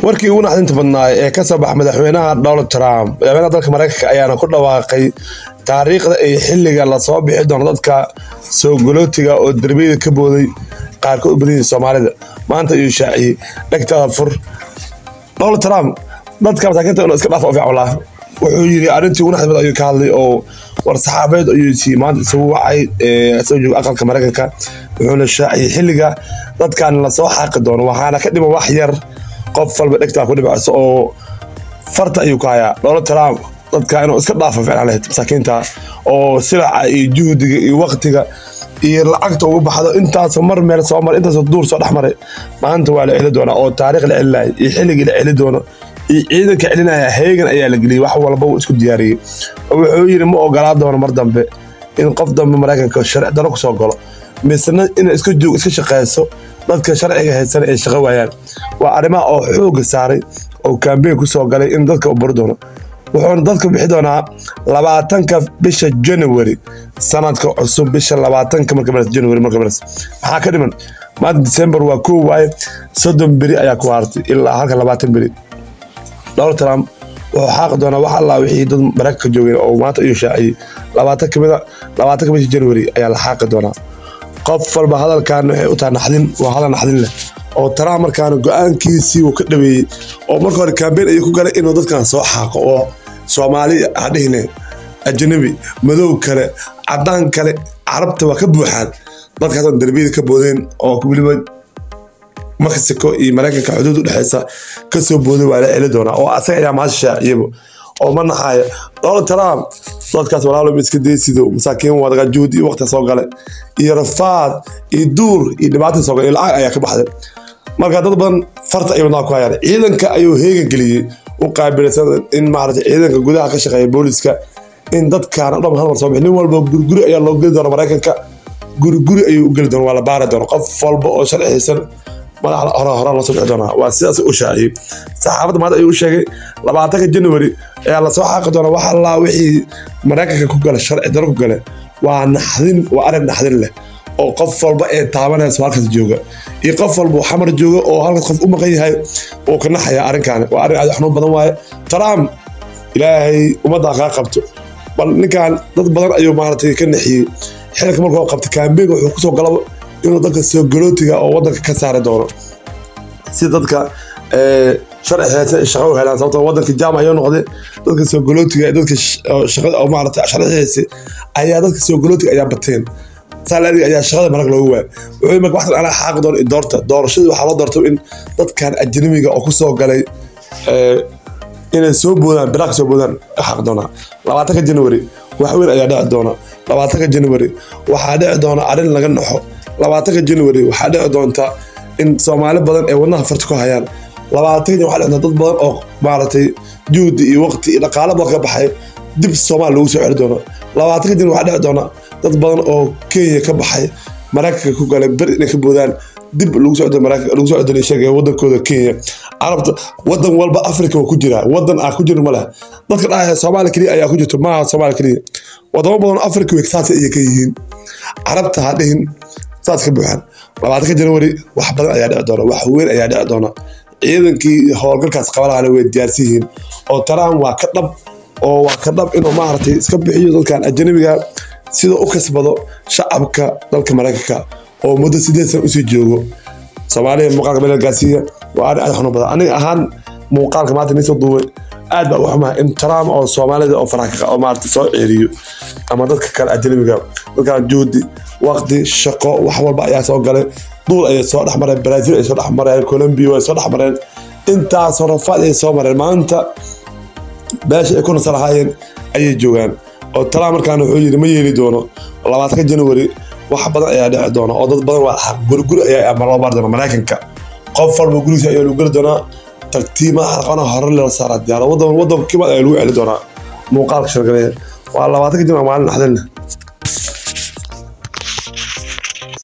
warkii ugu naxdinta badnaa ee ka soo baxay madaxweynaha Donald Trump madaxweynaha dalka Mareykanka ayaana ku dhawaaqay taariikhda ay xilliga la soo bixi doono dadka soo galootiga oo darbiyada ka booday qaarkood u badan Soomaalida maanta ayuu shaaciyay dhagtada fur Donald Trump dadka masaakiinta inuu iska dhaafo ficilaa wuxuu yiri arintii ugu naxdinta ayuu ka hadlay oo war saxaabeed ayuu si maanta soo wacay soo joog aqalka Mareykanka wuxuuna shaaciyay xilliga dadkan la soo xaqi doono waxaana ka dhimo wax yar qof walba dhigta ku dhibacso oo farta ayuu ka hayaa Donald Trump dadka inuu iska dhaafo ficilaa masaakiinta oo silaaca iyo juhdiga iyo waqtiga iyo lacagta ugu baxdo intaas mar meel Soomaali intaas duur soo dhaxmaray maanta waa la cili doona oo taariikh la cilay iyo xilliga la cili doono ciidanka cilinaya heegan ayaa la galiyay wax walba uu isku diyaariyay wuxuu yiri ma ogolaa doono mar dambe in qof dambe Mareykanka sharci daro ku soo galo misna in isku joog iska shaqeyso dadka sharciga haysan ee shaqo waayaan waa arrimaha oo xoog saaray oo campaign ku soo galay in dadka u burdoono wuxuu dadka bixi doonaa 20ka bisha January sanadka cusub bisha 20ka marka January marka waxa ka dhiman maad December waa ku waay 30 biri ayaa ku hartay ilaa halka 20 biri Donald Trump wuxuu xaq doonaa wax alla wixii dad Mareykanka joogay oo maanta ayuu shaaciyay 20ka bisha January ayaa la xaq doonaa qof walba hadalkan waxay u tahay naxdin waa hadal naxdin leh oo Trump markaan go'aankiisii uu ka dhaweeyay oo marka hore campaign ay ku galay inuu dadkan soo xaqo oo Soomaali hadhine ajnabi madow kale cadaan kale carabta waa ka buuxaan dadkaas darbiyada ka boodeen oo waliba Mexico iyo Mareykanka xuduud u dhaxaysa ka soo booday waa la cili doonaa oo asaga ayaa maasha shaaciyay oo manaxaya Donald Trump dadkaas walaalo miska deesido masaakiin wadaga juhdi waqti soo galay iyo rafaad iyo duur iyo dhibaato soo galay lacag ayaa ka baxday marka dad badan farta ayuu ku hayaan ciidanka ayuu heegan galiyay u qaabilsan in maaragtay ciidanka gudaha ka shaqeeya booliska in dadkaan dhan hal mar soo bixin walba gurguri ayaa loo gali doonaa Mareykanka gurguri ayuu gali doonaa wala baara doonaa qof walba oo sharciisan madax hore la soo bixi doonaa waa sidaas u shaaciyay saxaafadda maanta ayuu sheegay 20ka January ayaa la soo xaqi doonaa wax alla wixii Mareykanka ku galay sharci daro ku galay waa naxdin waa arin naxdin leh oo qof walba ee taabanaysa halkaas jooga iyo qof walba xamar jooga oo halkaas qof u maqan yahay oo ka naxaya arinkan waa arin aad xanuun badan waaye Trump ilaahay umada ka qabto bal ninkan dad badan ayuu maartay ka naxiyay xilka markuu qabtay campaign wuxuu ku soo galay inuu dadka soo galootiga oo wadanka ka saari doono si dadka sharciyeedka shaqo helaan sababtoo wadanka jaamac ayuu noqday dadka soo galootiga dadka shaqada oo maartay sharciyeedka ayaa dadka soo galootiga ayaa bateen salaadi ayaa shaqada marag loogu waay wuxuu markaa wax aan xaq doon doorashada waxa loo doorto in dadkan ajnabiga oo ku soo galay inay soo boodaan biraaq soo boodaan xaq doona 20ka January wax weyn ayaa dhici doona 20ka January waxa dhici doona arin laga naxo 20ka January waxa dhici doonta in Soomaali badan ay wadnaha farta ku hayaan 20ka waxa dhici dad badan oo maaragtay juhdi iyo waqti iyo dhaqaale badan ka baxay dib Soomaali lagu soo celi doono 20ka January waxa dhici doona dad badan oo Kenya ka baxay Mareykanka ku galay bir inay ka boodaan dib lagu soo Mareykanka lagu soo celiyo sheegay wadankooda Kenya arabta wadan walba Afrika ku jira wadan ku jira ma leh dadka dhaaya Soomaali kaliya ayaa ku jirto ma Soomaali kaliya wadamo badan Afrika way saas ay ka yihiin arabta hadhin saas ka buuxan 20ka January wax badan ayaa dhici doona wax weyn ayaa dhici doona ciidankii howlgalkaas qabanayna way diyaarsan yihiin oo Trump waa ka dhab inuu maartay iska bixiyo dadkan ajnabiga sida u kasbado shacabka dalka Mareykanka oo muddo 8 sano u sii joogo Soomaaliya muuqaalka meel gaarsiiya waa aad xanuun badan aniga ahaan muuqaalka maanta nisoo duubay aad baa wax ma in Trump oo Soomaalida oo Faranka oo maartay soo ceeriyo ama dadka kale ajnabiga dadka juhdi waqti shaqo wax walba ayaa soo galay duul ayaa soo dhaxmaray Brazil ay soo dhaxmaray Colombia ay soo dhaxmaray intaas rafaad ay soo maray maanta baash ay ku nasaraayeen ayay joogan oo Trump markaan wuxuu yiri ma yeeli doono 20ka January wax badan ayaa dhici doona oo dad badan waa xaq gurgur ayaa ama loo baar doona Mareykanka qof walba guriga ayaa lagu gali doona tartiimaha qana hore loo saaray diyaar wadan kiba ayaa lagu celi doona muuqaalka shirkadda waa 20ka January maalin naxdin